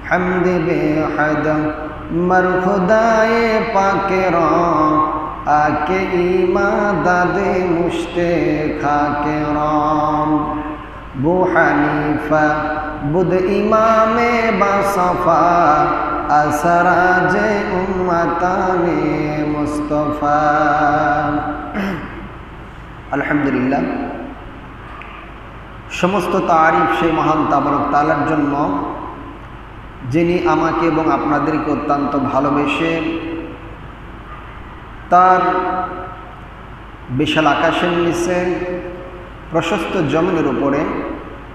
حمد बेहद मर खुदाए पाकेरा आके इमादद मुश्ते खाके राम बु हनीफा बुद इमामे बासफा असराज उम्मताने मुस्तफा। अल्हम्दुलिल्लाह, समस्त तारीफ से महान ताबारक ताआलार जन्य যিনি আমাকে এবং আপনাদেরকে অত্যন্ত ভালোবেসে তার বিশাল আকাশের নিচে প্রশস্ত জমিনের উপরে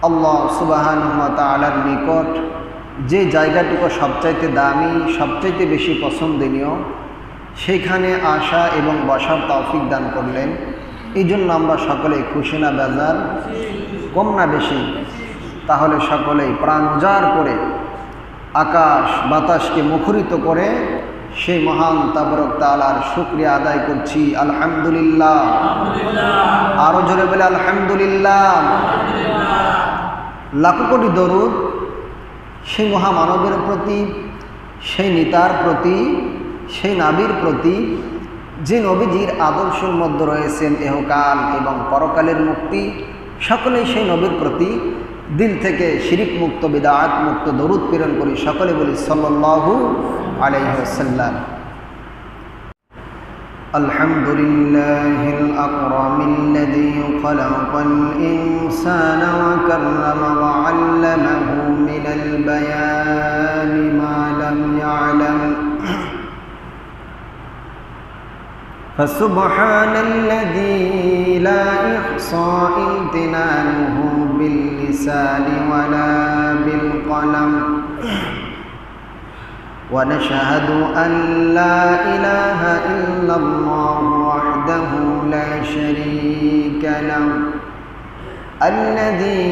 আল্লাহ সুবহানাহু ওয়া তাআলার নিকট যে জায়গাটুকু সবচাইতে দামি, সবচাইতে বেশি পছন্দনীয়, সেইখানে আসা এবং বসার তৌফিক দান করলেন। এই জন্য আমরা সকলেই খুশি না বেজার, কম না বেশি? তাহলে সকলেই প্রাণ উজাড় করে আকাশ বাতাসকে মুখরিত করে সেই মহান তাবারক তাআলার শুকরিয়া আদায় করছি। আলহামদুলিল্লাহ, আরো জোরে বলে আলহামদুলিল্লাহ। লাখ কোটি দরুদ সেই মহামানবের প্রতি, সেই নেতার প্রতি, সেই নবীর প্রতি, যে নবীজির আদর্শের মধ্যে রয়েছেন ইহকাল এবং পরকালের মুক্তি। সকলেই সেই নবীর প্রতি দিল থেকে শিরিক মুক্ত, বিদআত মুক্ত দরুদ প্রেরণ করি। সকলে বলি সাল্লাল্লাহু আলাইহি ওয়াসাল্লাম। আলহামদুলিল্লাহিল আকরামিল্লাযী খালাকাল ইনসানা ওয়া কাররামা ওয়া আল্লামাহু মিনাল বায়ানি মা লাম ইয়ালাম فسبحان الذي لا يحصى امتنانه باللسان ولا بالقلم ونشهد أن لا إله إلا الله وحده لا شريك له الذي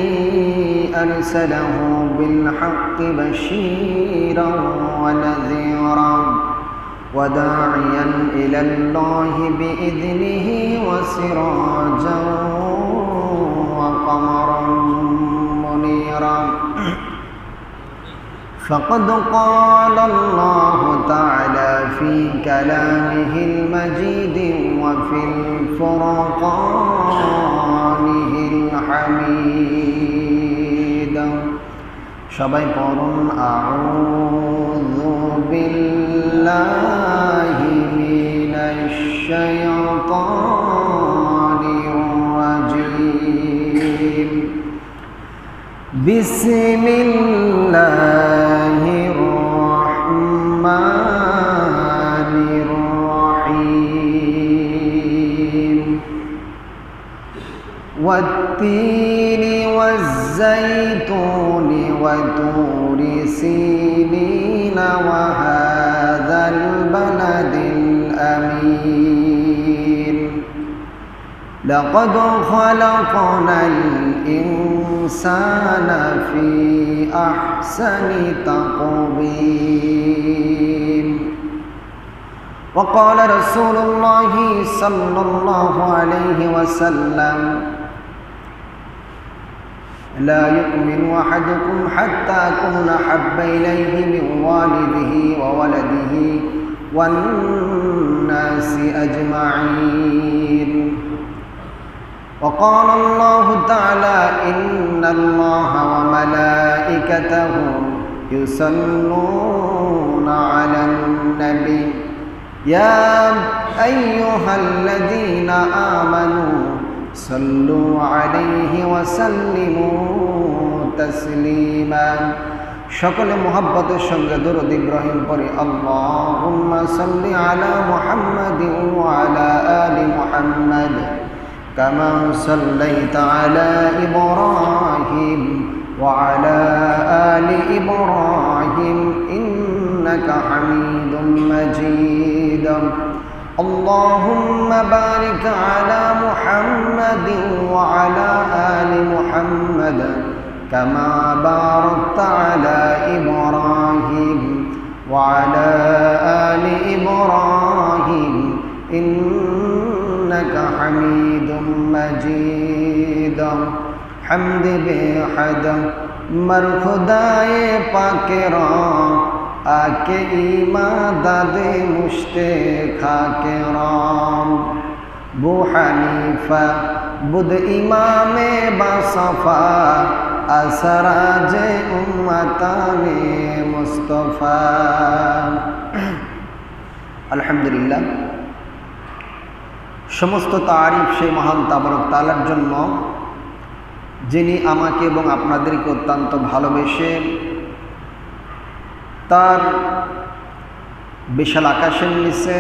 أرسله بالحق بشيرا ونذيرا وداعيا إلى الله بإذنه وسراجا وقمرا منيرا فقد قال الله تعالى في كلامه المجيد وفي الفرقانه الحميد সবাই পড়ুন আউযু বিল্লাহি মিনাশ শাইতানির রাজীম বিসমিল্লাহির রহমানির রহিম والتين والزيتون وطور سينين وهذا البلد الأمين لقد خلقنا الإنسان في أحسن تقويم وقال رسول الله صلى الله عليه وسلم لا يؤمن أحدكم حتى أكون أحب إليه من والده وولده والناس أجمعين وقال الله تعالى إن الله وملائكته يصلون على النبي يا أيها الذين آمنوا صلوا عليه وسلموا تسليما সকলে মুহাব্বতের সঙ্গে দরুদ ইব্রাহিম পড়ে আল্লাহুম্মা সাল্লি আলা মুহাম্মাদিন ওয়া আলা আলি মুহাম্মাদ কামা সাল্লাইতা আলা ইব্রাহিম ওয়া আলা আলি ইব্রাহিম ইন্নাকা হামিদুম মাজিদ اللهم بارك على محمد وعلى آل محمد كما باركت على إبراهيم وعلى آل إبراهيم إنك حميد مجيد حمد بحد मरखुदाए पाकेरा आके ईमा दादे मुश्ते खाके राम बू हनीफा बुद इमामे बासफा असराजे उम्मताने मुस्तफा। अल्हम्दुलिल्लाह, समस्त तारीफ से महान ताबारक ताआलार जन्य যিনি আমাকে এবং আপনাদেরকে অত্যন্ত ভালোবেসে তার বিশাল আকাশের নিচে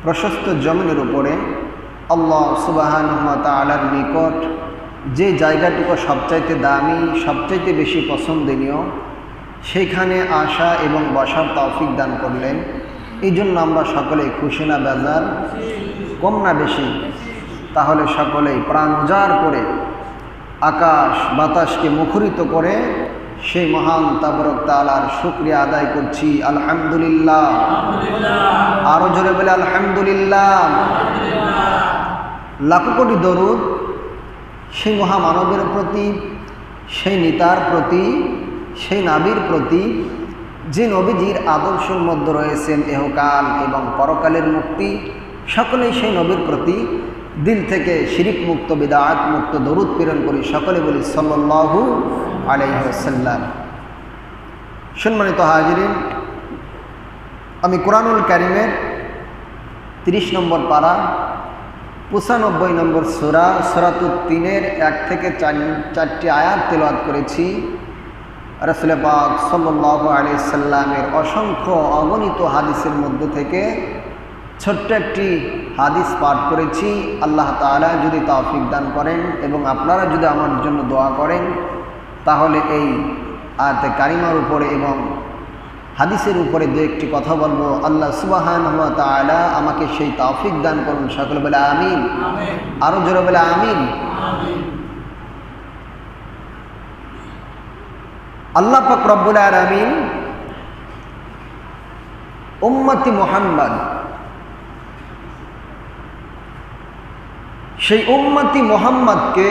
প্রশস্ত জমিনের উপরে আল্লাহ সুবহানাহু ওয়া তাআলার নিকট যে জায়গাটুকু সবচাইতে দামি, সবচাইতে বেশি পছন্দনীয়, সেখানে আসা এবং বসার তৌফিক দান করলেন। এই জন্য আমরা সকলেই খুশি না বেজার, কম না বেশি? তাহলে সকলেই প্রাণ উজাড় করে আকাশ বাতাসকে মুখরিত করে সেই মহান তাবারক তাআলার শুকরিয়া আদায় করছি। আলহামদুলিল্লাহ। আরো জোরে বলে আলহামদুলিল্লাহ। লাখ কোটি দরুদ সেই মহামানবের প্রতি, সেই নেতার প্রতি, সেই নবীর প্রতি, যে নবীজির আদর্শের মধ্যে রয়েছেন এহকাল এবং পরকালের মুক্তি। সকলেই সেই নবীর প্রতি দিল থেকে শিরিক মুক্ত, বিদআত মুক্ত দরুদ প্রেরণ করি। সকলে বলি সাল্লাল্লাহু আলাইহি ওয়াসাল্লাম। সম্মানিত হাজিরিন, আমি কোরআনুল কারীমের 30 নম্বর পারা 95 নম্বর সূরা সূরাতুত তিনের 1 থেকে 4টি আয়াত তেলাওয়াত করেছি। রাসূল পাক সাল্লাল্লাহু আলাইহি সাল্লামের অসংখ্য অগণিত হাদিসের মধ্য থেকে ছোট্ট একটি হাদিস পাঠ করেছি। আল্লাহ তাআলা যদি তৌফিক দান করেন এবং আপনারা যদি আমার জন্য দোয়া করেন, তাহলে এই আয়াতে কারিমার উপরে এবং হাদিসের উপরে দু একটি কথা বলবো। আল্লাহ সুবহানাহু ওয়া তাআলা আমাকে সেই তৌফিক দান করুন। সকলে বলে আমিন। আরো জোরে বলে আমিন। আল্লাহ পাক রব্বুল আলামিন উম্মতি মুহাম্মদ, সেই উম্মতি মুহাম্মদকে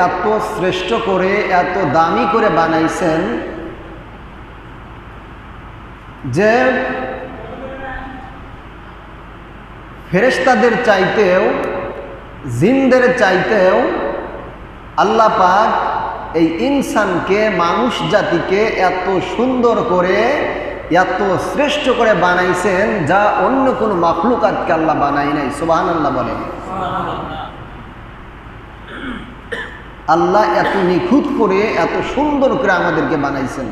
এত শ্রেষ্ঠ করে, এত দামি করে বানাইছেন যে ফেরেশতাদের চাইতেও, জিনদের চাইতেও আল্লাহ পাক এই ইনসানকে, মানুষ জাতিকে এত সুন্দর করে, এত শ্রেষ্ঠ করে বানাইছেন যা অন্য কোনো মাখলুকাতকে আল্লাহ বানাই নাই। সুবহানাল্লাহ বলেন। আল্লাহ এত নিখুঁত করে, এত সুন্দর করে আমাদেরকে বানাইছেন।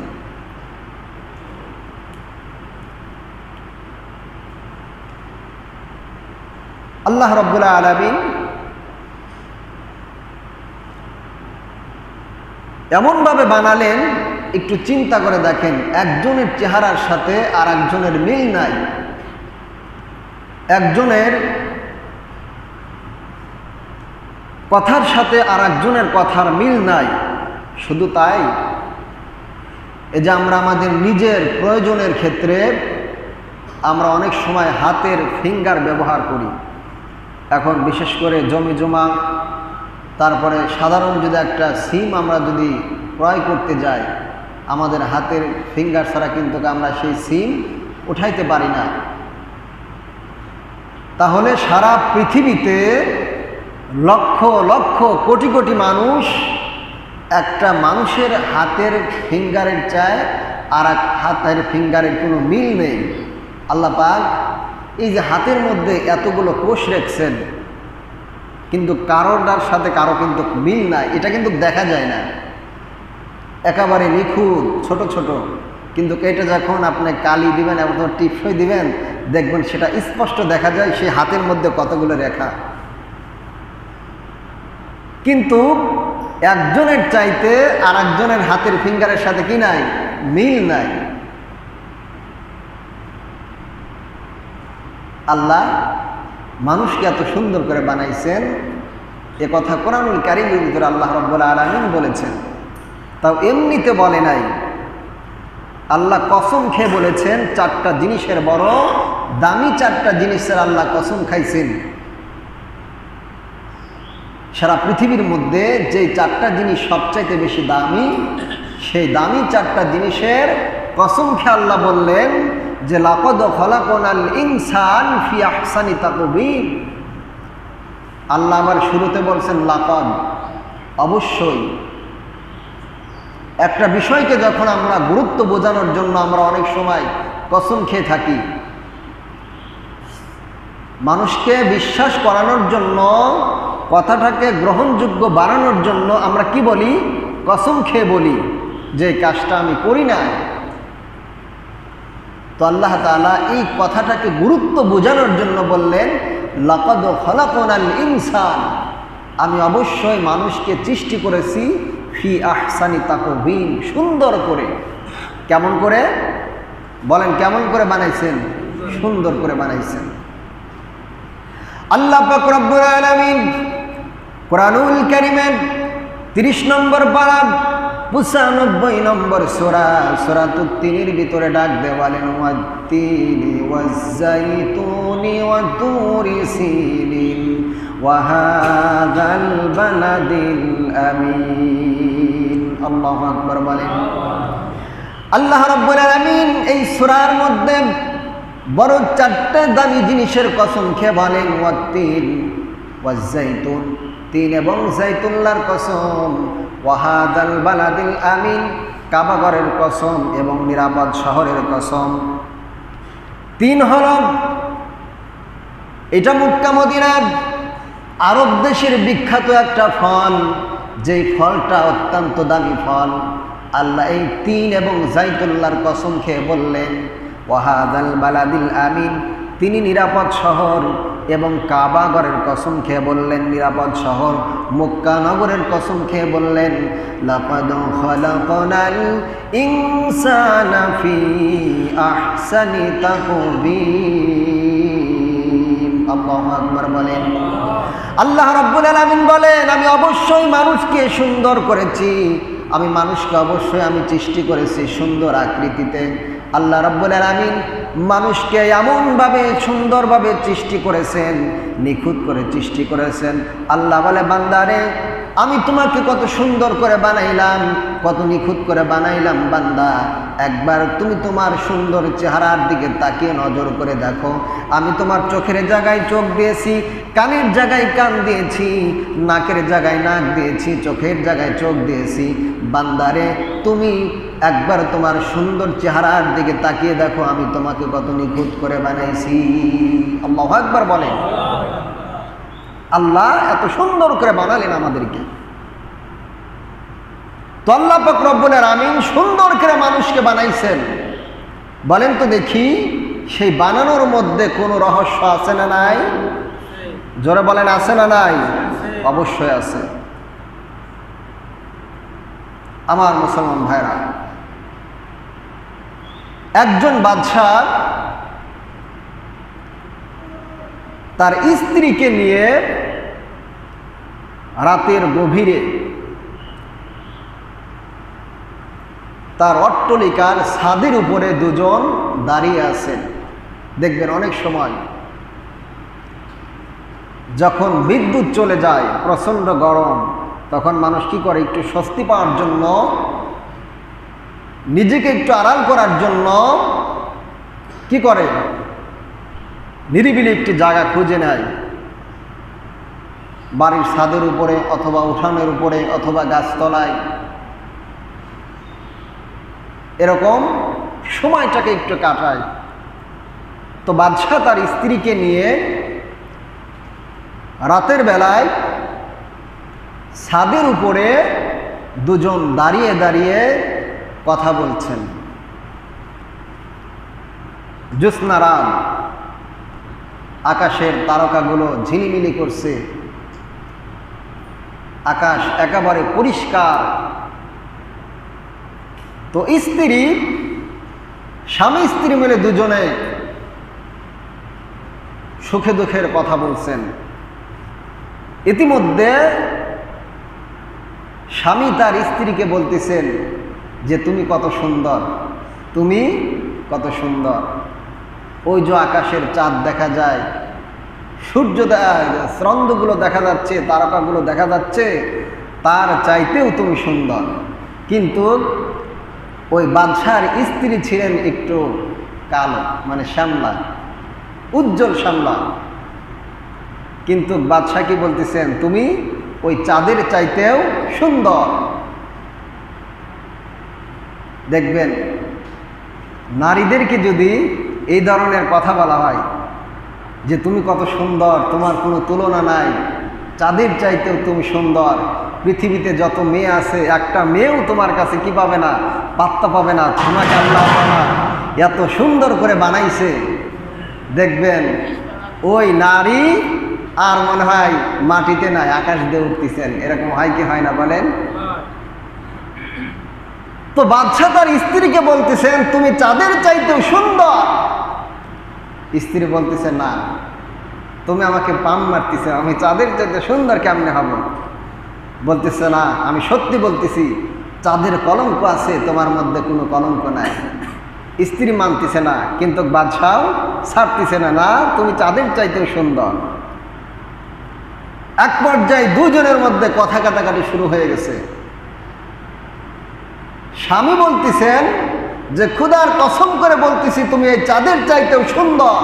আল্লাহ রাব্বুল আলামিন এমনভাবে বানালেন, একটু চিন্তা করে দেখেন, একজনের চেহারার সাথে আর একজনের মিল নাই, একজনের কথার সাথে আর একজনের কথার মিল নাই। শুধু তাই, এই যে আমরা আমাদের নিজের প্রয়োজনের ক্ষেত্রে আমরা অনেক সময় হাতের ফিঙ্গার ব্যবহার করি। এখন বিশেষ করে জমি জমা, তারপরে সাধারণ যদি একটা সিম আমরা যদি ক্রয় করতে যাই, আমাদের হাতের ফিঙ্গার ছাড়া কিন্তু আমরা সেই সিম উঠাইতে পারি না। তাহলে সারা পৃথিবীতে লক্ষ লক্ষ কোটি কোটি মানুষ একটা মানুষের হাতের ফিঙ্গারের চায় আর এক হাতের ফিঙ্গারের কোনো মিল নেই। আল্লাহ পাক এই যে হাতের মধ্যে এতগুলো কোষ রেখেছেন, কিন্তু কারোটার সাথে কারো কিন্তু মিল নাই, এটা কিন্তু দেখা যায় না, একেবারে নিখুঁত ছোট ছোট। কিন্তু এটা যখন আপনি কালি দিবেন এবং টিপসই দিবেন, দেখবেন সেটা স্পষ্ট দেখা যায় সেই হাতের মধ্যে কতগুলো রেখা। কিন্তু একজনের চাইতে আর একজনের হাতের ফিঙ্গারের সাথে কি নাই? মিল নাই। আল্লাহ মানুষকে এত সুন্দর করে বানাইছেন, এ কথা কোরআনুল কারীমের ভিতরে আল্লাহ রাব্বুল আলামিন বলেছেন। তাও এমনিতে বলে নাই, আল্লাহ কসম খেয়ে বলেছেন। 4টা জিনিসের বড় দামি 4টা জিনিসের আল্লাহ কসম খাইছেন। সারা পৃথিবীর মধ্যে যে 4টা জিনিস সবচাইতে বেশি দামি, সেই দামি চারটা জিনিসের কসম খেয়ে আল্লাহ বললেন যে লাকাদ খালাকনাল ইনসান ফি আহসানি তাকবীর। আল্লাহ আবার শুরুতে বলছেন লাকাদ, অবশ্যই। একটা বিষয়কে যখন আমরা গুরুত্ব বোঝানোর জন্য আমরা অনেক সময় কসম খেয়ে থাকি, মানুষকে বিশ্বাস করানোর জন্য, কথাটাকে গ্রহণযোগ্য বানানোর জন্য আমরা কি বলি? কসম খেয়ে বলি যে কাজটা আমি করি না। তো আল্লাহ তাআলা এই কথাটাকে গুরুত্ব বোঝানোর জন্য বললেন লাকাদ খালাকনাল ইনসান, আমি অবশ্যই মানুষকে সৃষ্টি করেছি ফি আহসানি তাকবীর, সুন্দর করে। কেমন করে বলেন? কেমন করে বানাইছেন? সুন্দর করে বানাইছেন। আল্লাহ পাক রব্বুল আলামিন কোরআনুল কারীমের 30 নম্বর পারা 95 নম্বর সূরা সূরাতুত তিনের ভিতরে ডাক দিয়ে বলেন ওয়াত-তিনি ওয়াজ-যাইতুনি ওয়া-তুরি সিনিন ওয়া হাযাল বালাদিল আমিন। আল্লাহু আকবার বলেন। আল্লাহ রাব্বুল আলামিন এই সূরার মধ্যে বড় চারটে দামি জিনিসের কসম খেয়ে বলেন ওয়াত-তিন ওয়াজ-যাইতুন, তিন এবং জাইতুল্লাহর কসম, ওয়া হাযাল বালাদিল আমিন, কাবাগরের কসম এবং নিরাপদ শহরের কসম। তিন হল এটা মক্কা মদিনার আরব দেশের বিখ্যাত একটা ফল, যেই ফলটা অত্যন্ত দামি ফল। আল্লাহ এই তিন এবং জাইতুল্লাহর কসম খেয়ে বললেন ওয়া হাযাল বালাদিল আমিন, তিনি নিরাপদ শহর, এবং কাবাগরের কসম খেয়ে বললেন নিরাপদ শহর। মক্কা নগরের কসম খেয়ে বললেন লাকাদ খালাকনাল ইনসানা ফি আহসানি তাকবীর। আল্লাহু আকবার বলেন। আল্লাহ রাব্বুল আলামিন বলেন আমি অবশ্যই মানুষকে সুন্দর করেছি, আমি মানুষকে অবশ্যই আমি সৃষ্টি করেছি সুন্দর আকৃতিতে। আল্লাহ রাব্বুল আলামিন মানুষকে এমনভাবে সুন্দরভাবে সৃষ্টি করেছেন, নিখুঁত করে সৃষ্টি করেছেন। আল্লাহ বলে বান্দারে আমি তোমাকে কত সুন্দর করে বানাইলাম, কত নিখুঁত করে বানাইলাম বান্দা, একবার তুমি তোমার সুন্দর চেহারার দিকে তাকিয়ে নজর করে দেখো। আমি তোমার চোখের জায়গায় চোখ দিয়েছি, কানের জায়গায় কান দিয়েছি, নাকের জায়গায় নাক দিয়েছি, চোখের জায়গায় চোখ দিয়েছি। বান্দারে তুমি একবার তোমার সুন্দর চেহারার দিকে তাকিয়ে দেখো আমি তোমাকে কত নিখুঁত করে বানাইছি। আল্লাহু আকবার বলেন। আল্লাহ এত সুন্দর করে বানালেন আমাদেরকে। তো আল্লাহ পাক রব্বুল আলামিন সুন্দর করে মানুষকে বানাইছেন। বলেন তো দেখি সেই বানানোর মধ্যে কোনো রহস্য আছে না নাই? জোরে বলেন আছে না নাই? অবশ্যই আছে। আমার মুসলমান ভাইরা, একজন বাদশা তার স্ত্রীকে নিয়ে রাতের গভীরে তার অট্টালিকার ছাদের উপরে দুজন দাঁড়িয়ে আছেন। দেখবেন অনেক সময় যখন বিদ্যুৎ চলে যায়, প্রচণ্ড গরম, তখন মানুষ কি করে? একটু স্বস্তি পাওয়ার জন্য, নিজেকে একটু আড়াল করার জন্য কি করে? নিরিবিলি একটি জায়গা খুঁজে নেয়, বাড়ির ছাদের উপরে অথবা উঠানের উপরে অথবা গাছতলায়। এরকম সময়টাকে একটু কাটায়। তো বাদশা তার স্ত্রীকে নিয়ে রাতের বেলায় ছাদের উপরে দুজন দাঁড়িয়ে দাঁড়িয়ে কথা বলছেন। জ্যোৎস্না রাত, আকাশের তারকাগুলো ঝিলিমিলি করছে, আকাশ একেবারে পরিষ্কার। তো স্বামী স্ত্রী মিলে দুজনে সুখে দুঃখের কথা বলছেন। ইতিমধ্যে স্বামী তার স্ত্রীকে বলতেছেন যে তুমি কত সুন্দর, তুমি কত সুন্দর। ওই যে আকাশের চাঁদ দেখা যায়, সূর্য চন্দ্রগুলো দেখা যাচ্ছে, তারকাগুলো দেখা যাচ্ছে, তার চাইতেও তুমি সুন্দর। কিন্তু ওই বাদশার স্ত্রী ছিলেন একটু কালো, মানে শ্যামলা, উজ্জ্বল শ্যামলা। কিন্তু বাদশাহ কি বলতেছেন, তুমি ওই চাঁদের চাইতেও সুন্দর। দেখবেন নারীদেরকে যদি এই ধরনের কথা বলা হয় যে তুমি কত সুন্দর, তোমার কোনো তুলনা নাই, চাঁদের চাইতেও তুমি সুন্দর, পৃথিবীতে যত মেয়ে আছে একটা মেয়েও তোমার কাছে কি পাবে না, পাত্তা পাবে না, তোমাকে আল্লাহ তাআলা এত সুন্দর করে বানাইছে। দেখবেন ওই নারী আর মনে হয় মাটিতে নাই, আকাশ দিয়ে উঠতেছেন। এরকম হয় কি হয় না বলেন? তো বাদশাহ তার স্ত্রীকে বলতেছেন তুমি চাঁদের চাইতেও সুন্দর। স্ত্রী বলতেছে না, তুমি আমাকে পাম মারতেছে, আমি চাঁদের চাইতে সুন্দর কেমনে হব? বলতেছে না, আমি সত্যি বলতেছি, চাঁদের কলঙ্ক আছে, তোমার মধ্যে কোনো কলঙ্ক নাই। স্ত্রী মানতেছে না, কিন্তু বাদশাহ ছাড়তেছে না, না তুমি চাঁদের চাইতেও সুন্দর। এক পর্যায়ে দুজনের মধ্যে কথা কাটাকাটি শুরু হয়ে গেছে। স্বামী বলতেছেন যে খোদার কসম করে বলতেছি তুমি এই চাঁদের চাইতেও সুন্দর,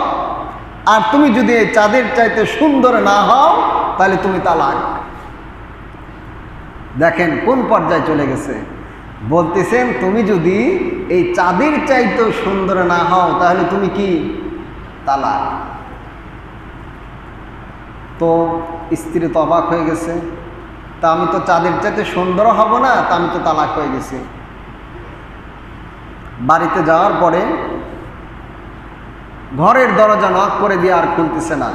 আর তুমি যদি এই চাঁদের চাইতে সুন্দর না হও তাহলে তুমি তালাক। দেখেন কোন পর্যায়ে চলে গেছে। বলতেছেন তুমি যদি এই চাঁদের চাইতেও সুন্দর না হও তাহলে তুমি কি, তালাক। তো স্ত্রী তো অবাক হয়ে গেছে, তা আমি তো চাঁদের চাইতে সুন্দর হব না, তা আমি তো তালাক হয়ে গেছি। বাড়িতে যাওয়ার পরে ঘরের দরজা নক করে দিয়ে আর খুলতেছে না।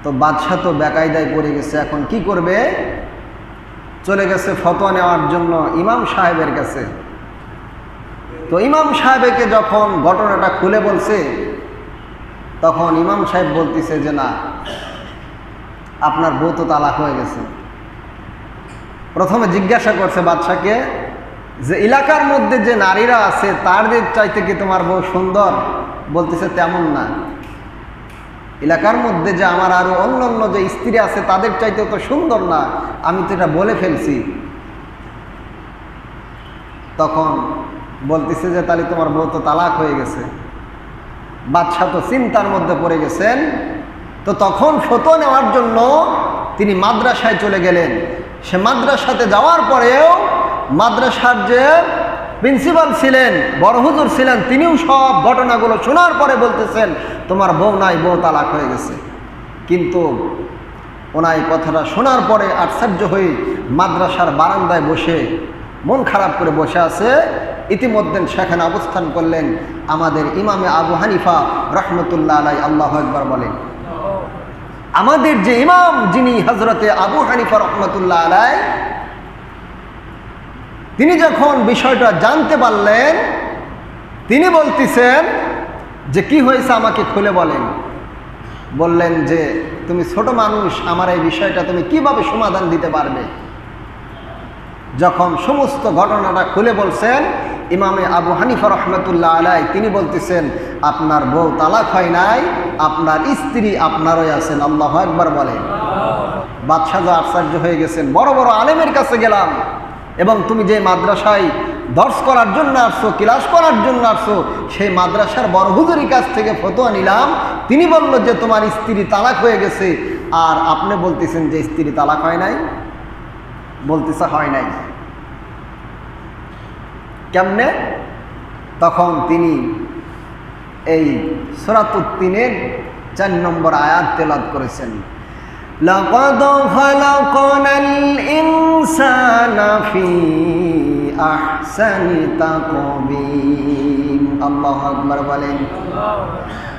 তো বাদশাহ তো বেকায়দায় পড়ে গেছে, এখন কি করবে? চলে গেছে ফতোয়া নেওয়ার জন্য ইমাম সাহেবের কাছে। তো ইমাম সাহেবকে যখন ঘটনাটা খুলে বলছে, তখন ইমাম সাহেব বলতেছে যে না, আপনার বউ তো তালাক হয়ে গেছে। প্রথমে জিজ্ঞাসা করছে বাদশাকে যে এলাকার মধ্যে যে নারীরা আছে তাদের চাইতে কি তোমার বউ সুন্দর? বলতেছে তেমন না, এলাকার মধ্যে যে আমার আরো অন্য অন্য যে স্ত্রী আছে তাদের চাইতে তো সুন্দর না, আমি তো এটা বলে ফেলছি। তখন বলতেছে যে তাহলে তোমার বউ তো তালাক হয়ে গেছে। বাদশাহ তো চিন্তার মধ্যে পড়ে গেছেন। তো তখন ফতোয়া নেওয়ার জন্য তিনি মাদ্রাসায় চলে গেলেন। সে মাদ্রাসাতে যাওয়ার পরেও মাদ্রাসার যে প্রিন্সিপাল ছিলেন, বড় হুজুর ছিলেন, তিনিও সব ঘটনাগুলো শোনার পরে বলতেছেন তোমার বউ নাই, বউ তালাক হয়ে গেছে। কিন্তু ওনার কথাটা শোনার পরে আশ্চর্য হয়ে মাদ্রাসার বারান্দায় বসে মন খারাপ করে বসে আছে। ইতিমধ্যে সেখানে অবস্থান করলেন আমাদের ইমামে আবু হানিফা রহমতুল্লাহ আলাই। আল্লাহু আকবার বলেন। আমাদের যে ইমাম, যিনি হজরতে আবু হানিফা রহমতুল্লাহ আলাই, তিনি যখন বিষয়টা জানতে পারলেন, তিনি বলতেছেন যে কি হয়েছে আমাকে খুলে বলেন। বললেন যে তুমি ছোট মানুষ, আমার এই বিষয়টা তুমি কিভাবে সমাধান দিতে পারবে? যখন সমস্ত ঘটনাটা খুলে বলছেন ইমামে আবু হানিফা রহমতুল্লাহ আলাই, তিনি বলতেছেন আপনার বউ তালাক হয় নাই, আপনার স্ত্রী আপনারই আছেন। আল্লাহু আকবার বলেন। বাদশাহ আশ্চর্য হয়ে গেছেন, বড় বড় আলেমের কাছে গেলাম এবং তুমি যে মাদ্রাসায় দর্শ করার জন্য আসছো, ক্লাস করার জন্য আসছো, সেই মাদ্রাসার বড় হুজুরের কাছ থেকে ফতোয়া নিলাম। তিনি বলল যে তোমার স্ত্রী তালাক হয়ে গেছে, আর আপনি বলতেছেন যে স্ত্রী তালাক হয় নাই। বলতেছে হয় নাই। কেমনে? তখন তিনি এই সূরাতুত তিনের 4 নম্বর আয়াত তেলাওয়াত করেছেন। লাকাদ খালাকনাল ইনসানা ফি আহসানি তাকবীম। আল্লাহু আকবার বলেন।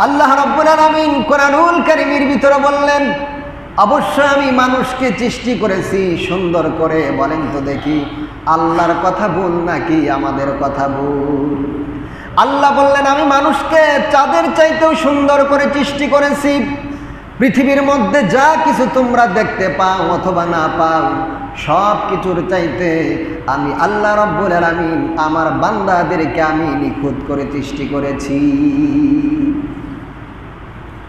আল্লাহ রাব্বুল আলামিন কোরআনুল কারীমের ভিতরে বললেন অবশ্যই আমি মানুষকে সৃষ্টি করেছি সুন্দর করে। বলেন তো দেখি, আল্লাহর কথা ভুল নাকি আমাদের কথা ভুল? আল্লাহ বললেন আমি মানুষকে চাঁদের চাইতেও সুন্দর করে সৃষ্টি করেছি। পৃথিবীর মধ্যে যা কিছু তোমরা দেখতে পাও অথবা না পাও, সব কিছুর চাইতে আমি আল্লাহ রাব্বুল আলামিন আমার বান্দাদেরকে আমি নিখুঁত করে সৃষ্টি করেছি।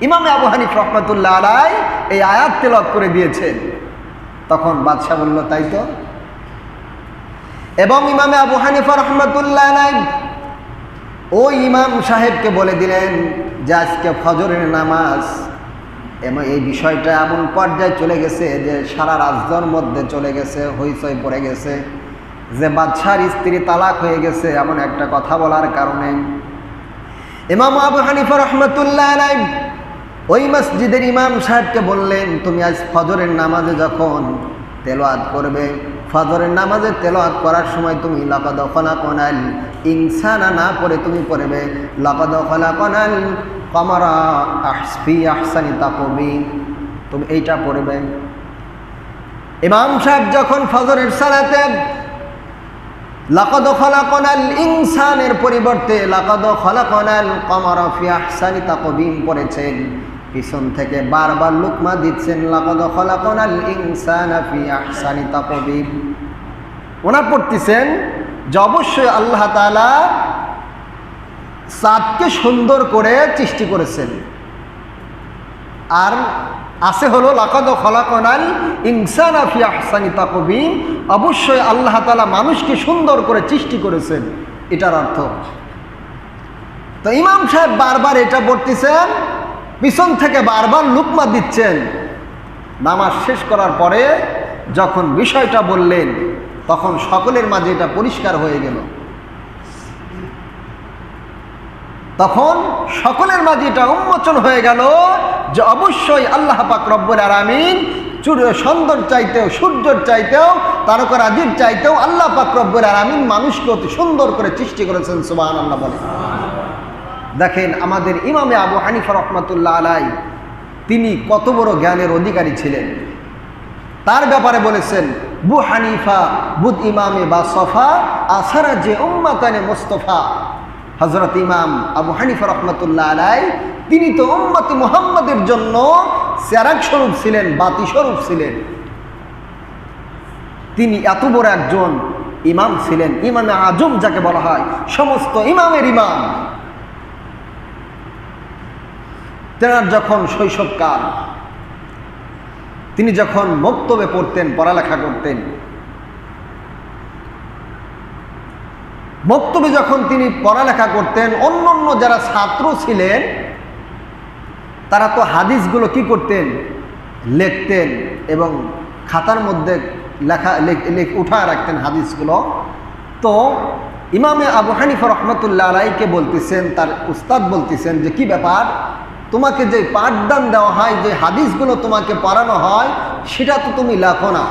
ইমামে আবু হানিফা রহমাতুল্লাহ আলাই এই আয়াত তেলাওয়াত করে দিয়েছেন। তখন বাদশাহ বলল তাই তো, এবং ইমামে আবু হানিফা রাহমাতুল্লাহ আলাইহি ওই ইমাম সাহেবকে বলে দিলেন যে আজকে ফজরের নামাজ, এবং এই বিষয়টা এমন পর্যায়ে চলে গেছে যে সারা রাজ্যের মধ্যে চলে গেছে, হইচই পড়ে গেছে যে বাদশার স্ত্রী তালাক হয়ে গেছে, এমন একটা কথা বলার কারণে ইমাম আবু হানিফা রাহমাতুল্লাহ আলাইহি ওই মসজিদের ইমাম সাহেবকে বললেন, তুমি আজ ফজরের নামাজে যখন তেলাওয়াত করবে, ফজরের নামাজে তেলাওয়াত করার সময় তুমি লাকাদ খলাকনাল ইনসানা না পড়ে তুমি পড়বে লাকাদ খলাকনাল কামারা ফি আহসানি তাকওয়িম, তুমি এইটা পড়বে। ইমাম সাহেব যখন ফজরের সালাতে লাকাদ খলাকনাল ইনসানের পরিবর্তে লাকাদ খলাকনাল কামারা ফি আহসানি তাকওয়িম পড়েছেন, পিছন থেকে বারবার লুকমা দিচ্ছেন লাকাদ খলাকনাল ইনসানা ফি আহসানি তাকওয়িম। ওনার পড়তেছেন যে অবশ্যই আল্লাহ তাআলা চাঁদকে সুন্দর করে সৃষ্টি করেছেন, আর আছে হলো লাকাদ খলাকনাল ইনসানা ফি আহসানি তাকওয়িম, অবশ্যই আল্লাহ তাআলা মানুষকে সুন্দর করে সৃষ্টি করেছেন, এটার অর্থ। তো ইমাম সাহেব বারবার এটা পড়তেছেন, পিছন থেকে বারবার লুকমা দিচ্ছেন। নামাজ শেষ করার পরে যখন বিষয়টা বললেন তখন সকলের মাঝে এটা পরিষ্কার হয়ে গেল, তখন সকলের মাঝে এটা উন্মোচন হয়ে গেল যে অবশ্যই আল্লাহ পাক রব্বুল আলামিন সুন্দর চাইতেও, সূর্যের চাইতেও, তারকারাজির চাইতেও আল্লাহ পাক রব্বুল আলামিন মানুষকে অতি সুন্দর করে সৃষ্টি করেছেন। সুবহানাল্লাহ বলেন। দেখেন আমাদের ইমামে আবু হানিফা রাহমাতুল্লাহ আলাইহি তিনি কত বড় জ্ঞানের অধিকারী ছিলেন। তার ব্যাপারে বলেছেন, বু হানিফা বুদ ইমামে বা সফা আসারা যে উম্মাতানে মুস্তফা। হযরত ইমাম আবু হানিফা রাহমাতুল্লাহ আলাইহি তিনি তো উম্মতে মুহাম্মাদের জন্য চেরাগ স্বরূপ ছিলেন, বাতি স্বরূপ ছিলেন। তিনি এত বড় একজন ইমাম ছিলেন, ইমামে আজম যাকে বলা হয়, সমস্ত ইমামের ইমাম। তেনার যখন শৈশবকাল, তিনি যখন মক্তবে পড়তেন, পড়ালেখা করতেন, মক্তবে যখন তিনি পড়ালেখা করতেন, অন্য যারা ছাত্র ছিলেন তারা তো হাদিসগুলো কি করতেন, লিখতেন এবং খাতার মধ্যে উঠা রাখতেন হাদিসগুলো। তো ইমামে আবু হানিফা রাহমাতুল্লাহ আলাইহিকে বলতেছেন, তার উস্তাদ বলতেছেন যে কি ব্যাপার, তোমাকে যে পাঠদান দেওয়া হয়, যে হাদিসগুলো তোমাকে পড়ানো হয়, সেটা তো তুমি লেখো না।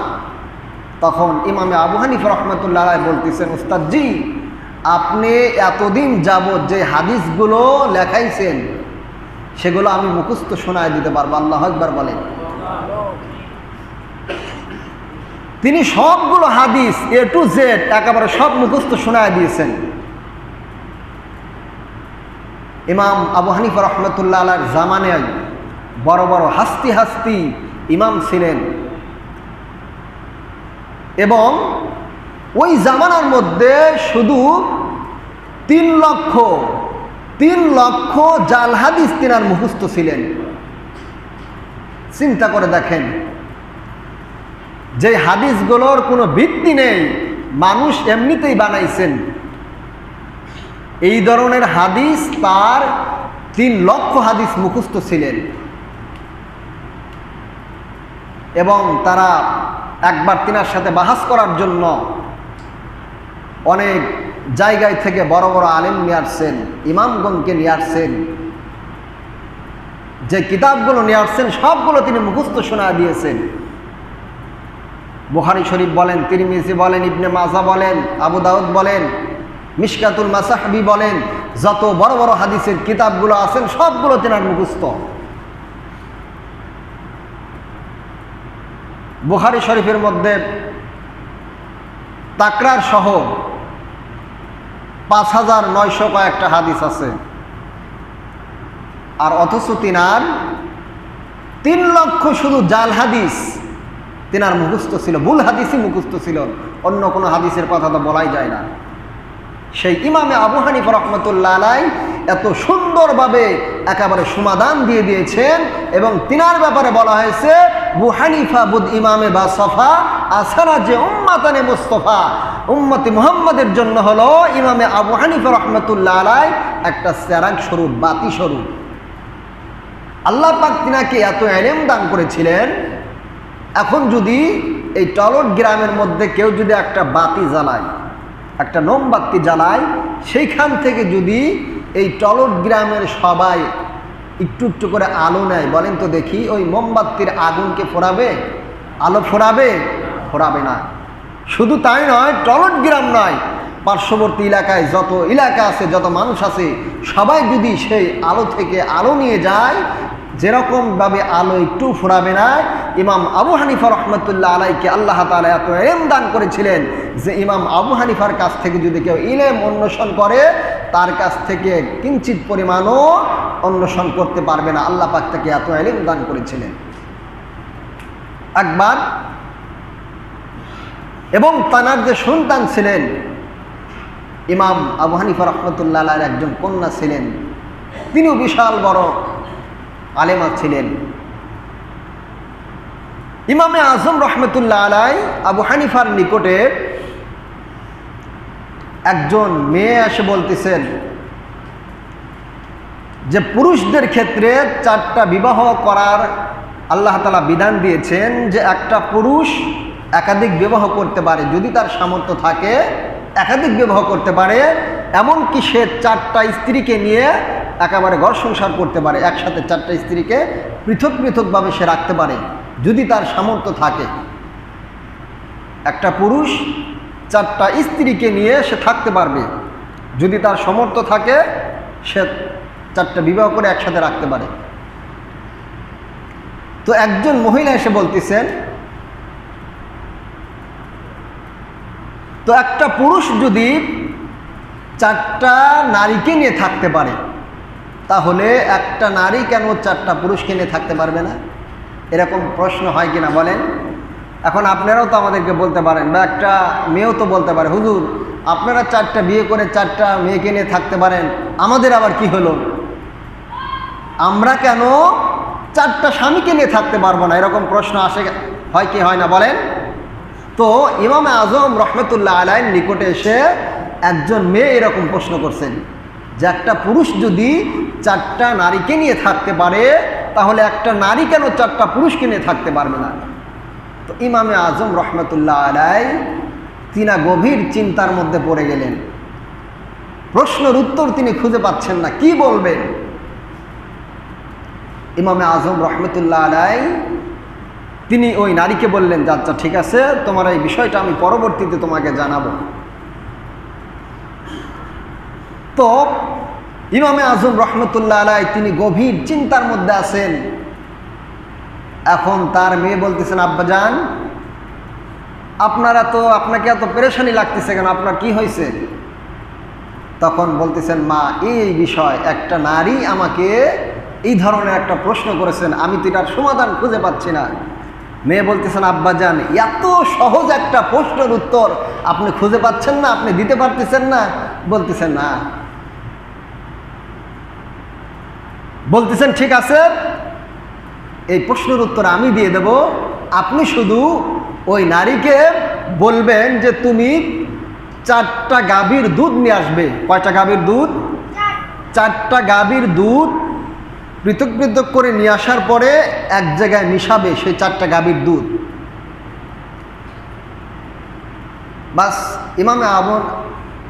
তখন ইমামে আবু হানিফা রাহমাতুল্লাহ আলাইহি বলতেছেন, উস্তাদ জি, আপনি এতদিন যাবত যে হাদিসগুলো লেখাইছেন সেগুলো আমি মুখস্থ শোনায় দিতে পারবো। আল্লাহু আকবার বলেন। তিনি সবগুলো হাদিস এ টু জেড একেবারে সব মুখস্থ শোনায় দিয়েছেন। ইমাম আবু হানিফা রাহমাতুল্লাহ আলাইহির জামানায় বড় বড় হাস্তি ইমাম ছিলেন, এবং ওই জামানার মধ্যে শুধু 3 লক্ষ জাল হাদিস তিনার মুখস্থ ছিলেন। চিন্তা করে দেখেন, যে হাদিসগুলোর কোনো ভিত্তি নেই, মানুষ এমনিতেই বানাইছেন, এই ধরনের হাদিস তার 3 লক্ষ হাদিস মুখস্থ ছিলেন। এবং তারা একবার তিনার সাথে বাহাস করার জন্য অনেক জায়গায় থেকে বড় বড় আলেম নিয়ে আসছেন, ইমামগণকে নিয়ে আসছেন, যে কিতাবগুলো নিয়ে আসছেন সবগুলো তিনি মুখস্থ শোনা দিয়েছেন। বুখারী শরীফ বলেন, তিরমিজি বলেন, ইবনে মাজাহ বলেন, আবু দাউদ বলেন, মিশকাতুল মাসাহবি বলেন, যত বড় বড় হাদিসের কিতাবগুলো আছেন সবগুলো তিনার মুখস্থ। বুখারী শরীফের মধ্যে তাকরার সহ 5900 কয়েকটা হাদিস আছে, আর অথচ তিনার 3 লক্ষ শুধু জাল হাদিস তিনার মুখস্থ ছিল, ভুল হাদিসই মুখস্থ ছিল, অন্য কোনো হাদিসের কথা তো বলাই যায় না। সেই ইমামে আবু হানিফা রাহমাতুল্লাহ আলাইহি এত সুন্দরভাবে একেবারে সমাধান দিয়ে দিয়েছেন এবং তিনার ব্যাপারে বলা হয়েছে আবু হানিফা বুদ ইমামে বা সফা আসারা যে উম্মাতানে মুস্তফা, উম্মতি মুহাম্মাদের জন্য হলো ইমামে আবু হানিফা রহমতুল্লাহ আলাই একটা চেরাগ স্বরূপ, বাতি স্বরূপ। আল্লাহ পাক তিনাকে এত ইলম দান করেছিলেন। এখন যদি এই টলট গ্রামের মধ্যে কেউ যদি একটা বাতি জ্বালায়, একটা মোমবাতি জ্বালায়, সেইখান থেকে যদি এই টলট গ্রামের সবাই একটু একটু করে আলো নেয়, বলেন তো দেখি ওই মোমবাতির আগুনকে ফোরাবে? আলো ফোরাবে? ফোরাবে না। শুধু তাই নয়, টলট গ্রাম নয়, পার্শ্ববর্তী এলাকায় যত এলাকা আছে, যত মানুষ আছে, সবাই যদি সেই আলো থেকে আলো নিয়ে যায়, যেরকমভাবে আলো একটু ফোরাবে না। ইমাম আবু হানিফা রহমতুল্লাহ আলাইকে আল্লাহ তাআলা এত ইলম দান করেছিলেন যে ইমাম আবু হানিফার কাছ থেকে যদি কেউ ইলম অন্বেষণ করে, তার কাছ থেকে কিঞ্চিত পরিমাণও অন্বেষণ করতে পারবে না। আল্লাহ পাক তাকে এত ইলম দান করেছিলেন। একবার এবং তানার যে সন্তান ছিলেন, ইমাম আবু হানিফা রহমতুল্লাহ আলাইহির একজন কন্যা ছিলেন, তিনিও বিশাল বড় আলেমা ছিলেন। ইমামে আজম রহমতুল্লাহ আলাইহি আবু হানিফার নিকটে একজন মেয়ে এসে বলতেছেন যে পুরুষদের ক্ষেত্রে 4টা বিবাহ করার আল্লাহ তাআলা বিধান দিয়েছেন, যে একটা পুরুষ একাধিক বিবাহ করতে পারে, যদি তার সামর্থ্য থাকে একাধিক বিবাহ করতে পারে, এমনকি সে 4টা স্ত্রীকে নিয়ে একেবারে ঘর সংসার করতে পারে, একসাথে 4টা স্ত্রীকে পৃথক পৃথকভাবে সে রাখতে পারে, যদি তার সামর্থ্য থাকে। একটা পুরুষ 4টা স্ত্রীকে নিয়ে সে থাকতে পারবে, যদি তার সামর্থ্য থাকে, সে 4টা বিবাহ করে একসাথে রাখতে পারে। তো একজন মহিলা এসে বলতেছেন, তো একটা পুরুষ যদি 4টা নারীকে নিয়ে থাকতে পারে, তাহলে একটা নারী কেন 4টা পুরুষকে নিয়ে থাকতে পারবে না? এরকম প্রশ্ন হয় কিনা বলেন? এখন আপনারাও তো আমাদেরকে বলতে পারেন, বা একটা মেয়েও তো বলতে পারে, হুজুর আপনারা 4টা বিয়ে করে 4টা মেয়েকে নিয়ে থাকতে পারেন, আমাদের আবার কি হলো? আমরা কেন 4টা স্বামীকে নিয়ে থাকতে পারবো না? এরকম প্রশ্ন আসে, হয় কি হয় না বলেন? তো ইমামে আজম রহমতুল্লাহ আলাইহির নিকটে এসে একজন মেয়ে এরকম প্রশ্ন করছেন যে একটা পুরুষ যদি 4টা নারীকে নিয়ে থাকতে পারে, তাহলে একটা নারী কেন 4টা পুরুষকে নিয়ে থাকতে পারবে না? তো ইমামে আজম রহমতুল্লাহ আলাইহি তিনি গভীর চিন্তার মধ্যে পড়ে গেলেন। প্রশ্নের উত্তর তিনি খুঁজে পাচ্ছেন না, কি বলবেন? ইমামে আজম রহমতুল্লাহ আলাইহি তিনি ওই নারীকে বললেন যে আচ্ছা ঠিক আছে, তোমার এই বিষয়টা আমি পরবর্তীতে তোমাকে জানাবো। তো ইমামে আজম রহমতুল্লাহ আলাইহি তিনি গভীর চিন্তার মধ্যে আছেন। এখন তার মেয়ে বলতেছেন, আব্বাজান আপনাকে এত পেরেশানি লাগতেছে কেন, আপনার কি হয়েছে? তখন বলতেছেন, মা এই বিষয় একটা নারী আমাকে এই ধরনের একটা প্রশ্ন করেছেন, আমি তো এটার সমাধান খুঁজে পাচ্ছি না। মেয়ে বলতেছেন, আব্বাজান এত সহজ একটা প্রশ্নের উত্তর আপনি খুঁজে পাচ্ছেন না, আপনি দিতে পারতেছেন না? বলতেছেন না। বলতেছেন ঠিক আছে, এই প্রশ্নের উত্তর আমি দিয়ে দেব, আপনি শুধু ওই নারীকে বলবেন যে তুমি 4টা গাভীর দুধ নিয়ে আসবে। কয়টা গাভীর দুধ? 4টা গাভীর দুধ পৃথক পৃথক করে নিয়ে আসার পরে এক জায়গায় মিশাবে সেই 4টা গাভীর দুধ। বাস ইমামে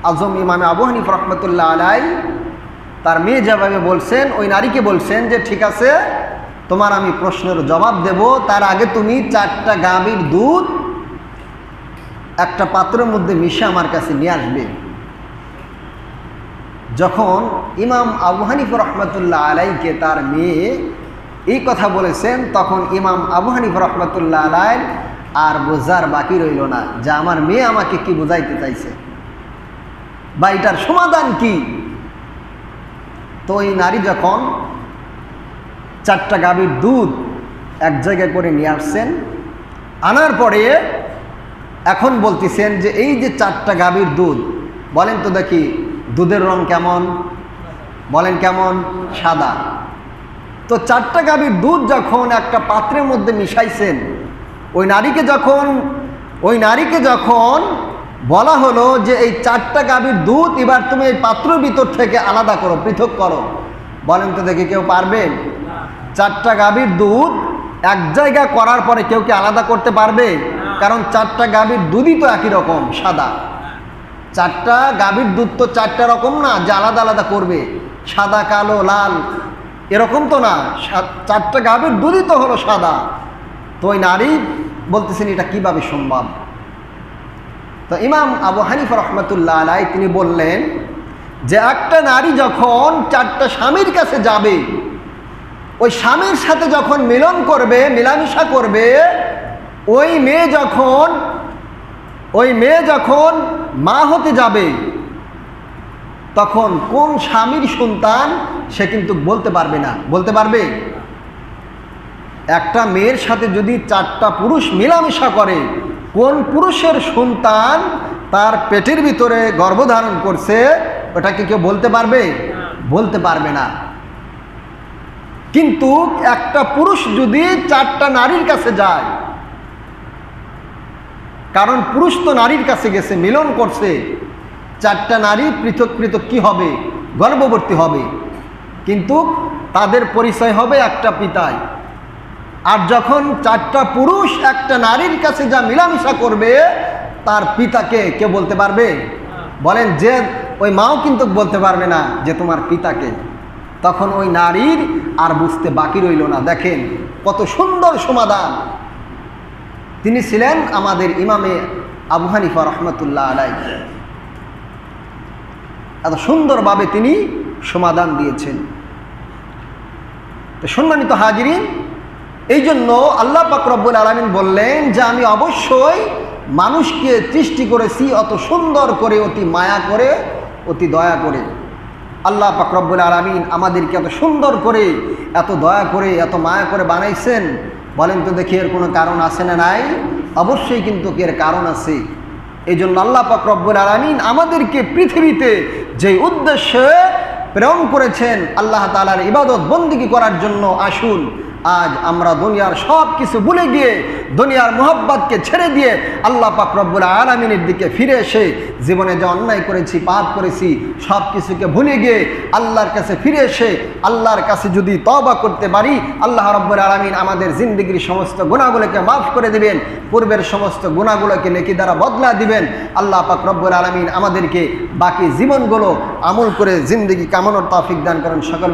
আজম ইমামে আবু হানিফা রহমতুল্লাহ আলাইহি তার মেয়ে যেভাবে বলছেন, ওই নারীকে বলছেন যে ঠিক আছে, তোমার আমি প্রশ্নের জবাব দেব, তার আগে তুমি 4টা গাভীর দুধ একটা পাত্রের মধ্যে মিশে আমার কাছে নিয়ে আসবে। যখন ইমাম আবু হানিফা রহমতুল্লাহ আলাইহিকে তার মেয়ে এই কথা বলেছেন, তখন ইমাম আবু হানিফা রহমতুল্লাহ আলাইহি আর বোঝার বাকি রইল না যে আমার মেয়ে আমাকে কি বোঝাইতে চাইছে বা এটার সমাধান কি। তো এই নারী যখন 4টা গাভীর দুধ এক জায়গায় করে নিয়ে আসছেন, আনার পরে এখন বলতেছেন যে এই যে 4টা গাভীর দুধ, বলেন তো দেখি দুধের রং কেমন? বলেন কেমন? সাদা। তো 4টা গাভীর দুধ যখন একটা পাত্রের মধ্যে মিশাইছেন, ওই নারীকে যখন বলা হলো যে এই 4টা গাভীর দুধ এবার তুমি এই পাত্রের ভিতর থেকে আলাদা করো, পৃথক করো, বলেন তো দেখি কেউ পারবে? 4টা গাভীর দুধ এক জায়গা করার পরে কেউ কি আলাদা করতে পারবে? কারণ 4টা গাভীর দুধই তো একই রকম সাদা। 4টা গাভীর দুধ তো 4টা রকম না যে আলাদা আলাদা করবে, সাদা কালো লাল এরকম তো না। 4টা গাভীর দুধই তো হলো সাদা। তো ওই নারী বলতেছেন এটা কিভাবে সম্ভব? তো ইমাম আবু হানিফা রহমতুল্লাহ আলাই তিনি বললেন যে একটা নারী যখন 4টা স্বামীর কাছে যাবে, ওই স্বামীর সাথে যখন মিলন করবে, মেলামেশা করবে, ওই মেয়ে যখন মা হতে যাবে, তখন কোন স্বামীর সন্তান সে কিন্তু বলতে পারবে না। বলতে পারবে? একটা মেয়ের সাথে যদি 4টা পুরুষ মেলামেশা করে, কোন পুরুষের সন্তান তার পেটের ভিতরে গর্ভধারণ করছে ওটাকে কেউ বলতে পারবে? বলতে পারবে না। কিন্তু একটা পুরুষ যদি 4টা নারীর কাছে যায়, কারণ পুরুষ তো নারীর কাছে গেছে, মিলন করছে, 4টা নারী পৃথক পৃথক কি হবে? গর্ভবতী হবে, কিন্তু তাদের পরিচয় হবে একটা পিতায়। আর যখন 4টা পুরুষ একটা নারীর কাছে যা মিলামিশা করবে, তার পিতাকে কে বলতে পারবে? বলেন যে ওই মাও কিন্তু বলতে পারবে না যে তোমার পিতাকে। তখন ওই নারীর আর বুঝতে বাকি রইল না। দেখেন কত সুন্দর সমাধান। তিনি ছিলেন আমাদের ইমামে আবু হানিফা রহমতুল্লাহ আলাই। এত সুন্দরভাবে তিনি সমাধান দিয়েছেন। তো সম্মানিত হাজিরিন, এই জন্য আল্লাহ পাক রব্বুল আলামিন বললেন যে আমি অবশ্যই মানুষকে সৃষ্টি করেছি অত সুন্দর করে, অতি মায়া করে, অতি দয়া করে। আল্লাহ পাক রব্বুল আলামিন আমাদেরকে এত সুন্দর করে, এত দয়া করে, এত মায়া করে বানাইছেন। বলেন তো দেখি এর কোনো কারণ আছে না নাই? অবশ্যই কিন্তু এর কারণ আছে। এই জন্য আল্লাহ পাক রব্বুল আলামিন আমাদেরকে পৃথিবীতে যে উদ্দেশ্যে প্রেরণ করেছেন, আল্লাহ তাআলার ইবাদত বন্দেগী করার জন্য, আসুন আজ আমরা দুনিয়ার সব কিছু ভুলে গিয়ে, দুনিয়ার মোহাব্বতকে ছেড়ে দিয়ে আল্লাহ পাক রব্বুল আলামিনের দিকে ফিরে এসে জীবনে যে অন্যায় করেছি, পাপ করেছি, সব কিছুকে ভুলে গিয়ে আল্লাহর কাছে ফিরে এসে আল্লাহর কাছে যদি তওবা করতে পারি, আল্লাহ রব্বুল আলামিন আমাদের জিন্দেগির সমস্ত গুনাহগুলোকে মাফ করে দিবেন, পূর্বের সমস্ত গুনাহগুলোকে নেকি দ্বারা বদলা দিবেন। আল্লাহ পাক রব্বুল আলামিন আমাদেরকে বাকি জীবনগুলো আমল করে জিন্দেগি কামানোর তৌফিক দান করেন। সকল